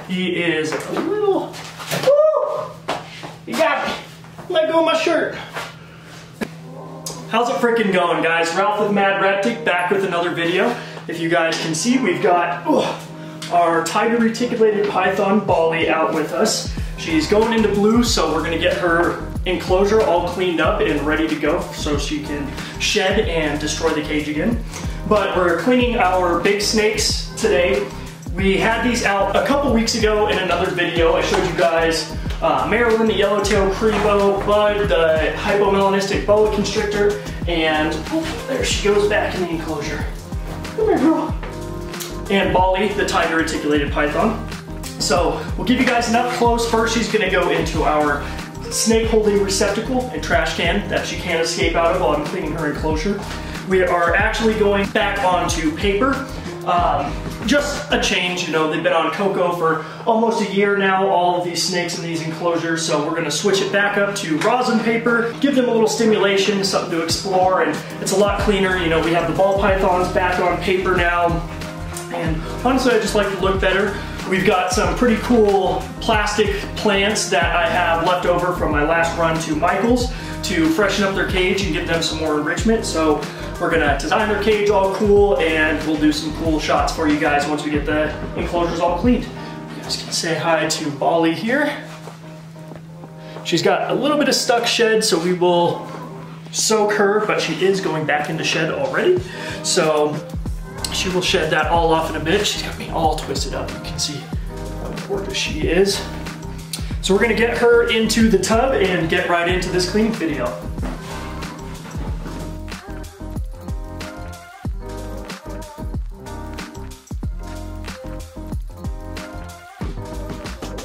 He is a little, woo! You got me. Let go of my shirt. How's it freaking going, guys? Ralph with Mad Reptic back with another video. If you guys can see, we've got our tiger reticulated python Bali out with us. She's going into blue, so we're gonna get her enclosure all cleaned up and ready to go so she can shed and destroy the cage again. But we're cleaning our big snakes today. We had these out a couple weeks ago in another video. I showed you guys Maryland, the yellowtail Crebo, Bud, the hypomelanistic boa constrictor, and there she goes back in the enclosure. Come here, girl. And Bali, the tiger reticulated python. So we'll give you guys an up close. First, she's gonna go into our snake holding receptacle and trash can that she can't escape out of while I'm cleaning her enclosure. We are actually going back onto paper. Just a change, you know, they've been on cocoa for almost a year now, all of these snakes in these enclosures, so we're gonna switch it back up to rosin paper, give them a little stimulation, something to explore, and it's a lot cleaner. You know, we have the ball pythons back on paper now, and honestly, I just like to look better. We've got some pretty cool plastic plants that I have left over from my last run to Michael's to freshen up their cage and give them some more enrichment. So we're gonna design their cage all cool, and we'll do some cool shots for you guys once we get the enclosures all cleaned. You guys can say hi to Bali here. She's got a little bit of stuck shed, so we will soak her, but she is going back into shed already. So she will shed that all off in a bit. She's got me all twisted up. You can see how gorgeous she is. So we're gonna get her into the tub and get right into this cleaning video.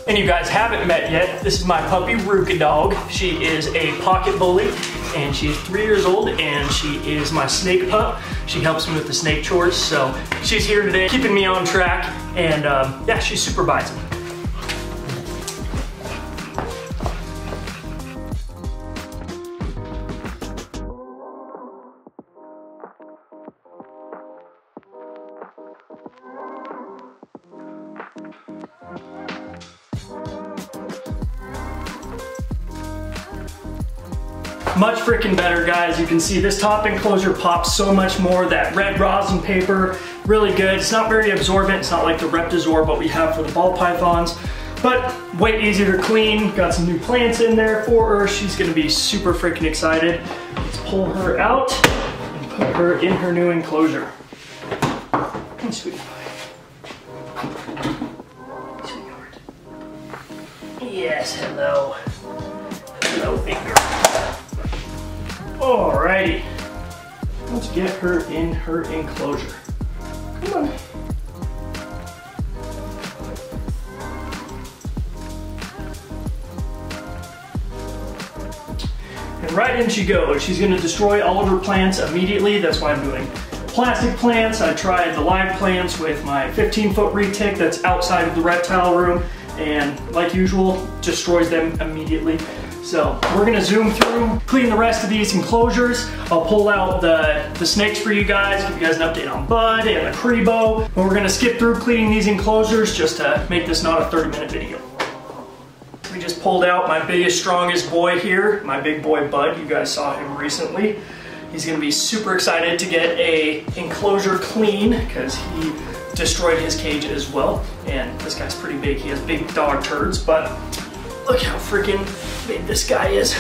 And you guys haven't met yet, this is my puppy Ruka dog. She is a pocket bully and she's 3 years old, and she is my snake pup. She helps me with the snake chores, so she's here today keeping me on track, and yeah, she's supervising. Much freaking better, guys. You can see this top enclosure pops so much more. That red rosin paper, really good. It's not very absorbent. It's not like the Reptizor what we have for the ball pythons, but way easier to clean. Got some new plants in there for her. She's gonna be super freaking excited. Let's pull her out and put her in her new enclosure. Come on, sweetie pie. Sweetheart. Yes, hello. Hello, big girl. Alrighty, let's get her in her enclosure. Come on. And right in she goes. She's gonna destroy all of her plants immediately. That's why I'm doing plastic plants. I tried the live plants with my 15-foot retic that's outside of the reptile room, and like usual, destroys them immediately. So we're gonna zoom through, clean the rest of these enclosures. I'll pull out the snakes for you guys, give you guys an update on Bud and the Crebo. But we're gonna skip through cleaning these enclosures just to make this not a 30-minute video. We just pulled out my biggest, strongest boy here, my big boy Bud. You guys saw him recently. He's gonna be super excited to get a enclosure clean because he destroyed his cage as well. And this guy's pretty big. He has big dog turds, but look how freaking big this guy is.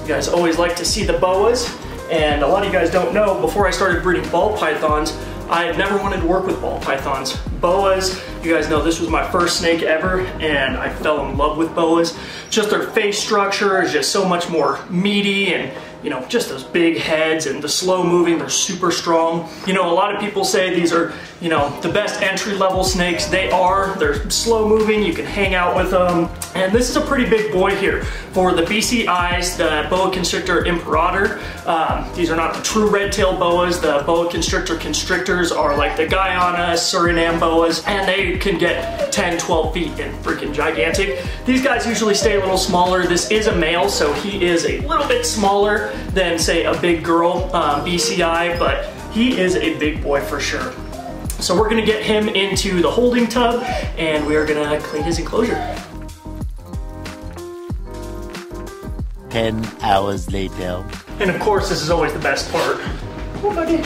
You guys always like to see the boas, and a lot of you guys don't know, before I started breeding ball pythons, I had never wanted to work with ball pythons. Boas, you guys know this was my first snake ever, and I fell in love with boas. Just their face structure is just so much more meaty, and you know, just those big heads and the slow moving, they're super strong. You know, a lot of people say these are, you know, the best entry-level snakes. They are. They're slow moving, you can hang out with them. And this is a pretty big boy here. For the BCIs, the boa constrictor imperator, these are not the true red-tailed boas. The boa constrictor constrictors are like the Guyana, Suriname boas, and they can get 10, 12 feet and freaking gigantic. These guys usually stay a little smaller. This is a male, so he is a little bit smaller than, say, a big girl BCI, but he is a big boy for sure. So we're gonna get him into the holding tub and we're gonna clean his enclosure. 10 hours later. And of course, this is always the best part. Oh, buddy.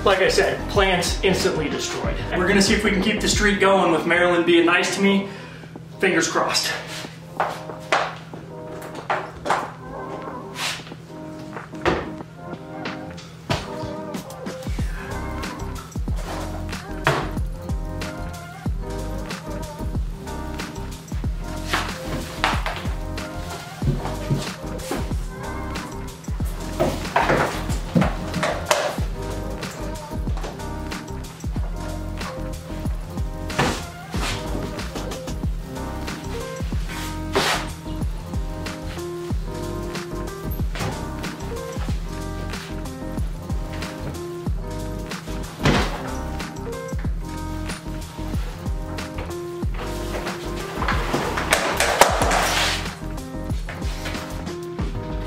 Like I said, plants instantly destroyed. And we're gonna see if we can keep the streak going with Marilyn being nice to me. Fingers crossed.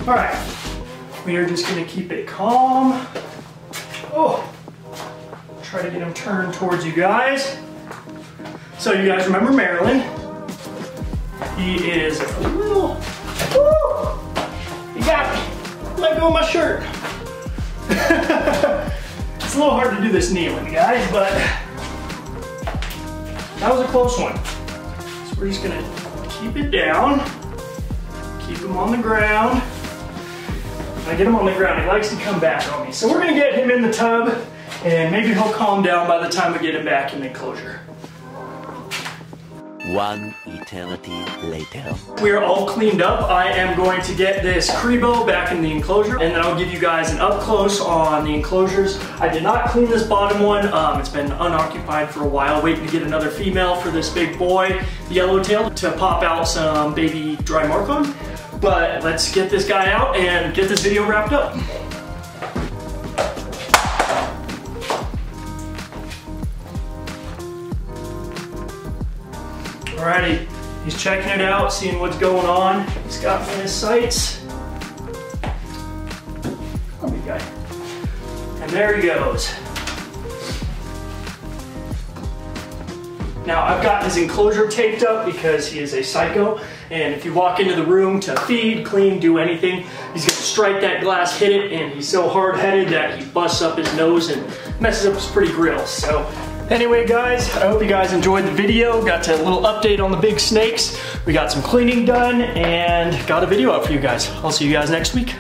All right, we are just gonna keep it calm. Oh, try to get him turned towards you guys. So you guys remember Marilyn? He is a little, woo, he got me. Let go of my shirt. It's a little hard to do this kneeling, guys, but that was a close one. So we're just gonna keep it down, keep him on the ground. I get him on the ground, he likes to come back on me. So we're gonna get him in the tub and maybe he'll calm down by the time we get him back in the enclosure. 1 eternity later. We are all cleaned up. I am going to get this Crebo back in the enclosure and then I'll give you guys an up close on the enclosures. I did not clean this bottom one. It's been unoccupied for a while, waiting to get another female for this big boy, yellowtail, to pop out some baby dry mark on. But let's get this guy out and get this video wrapped up. Alrighty, he's checking it out, seeing what's going on. He's got me in his sights. Oh, big guy. And there he goes. Now I've got his enclosure taped up because he is a psycho, and if you walk into the room to feed, clean, do anything, he's gonna strike that glass, hit it, and he's so hard-headed that he busts up his nose and messes up his pretty grill. So anyway guys, I hope you guys enjoyed the video. Got a little update on the big snakes. We got some cleaning done and got a video out for you guys. I'll see you guys next week.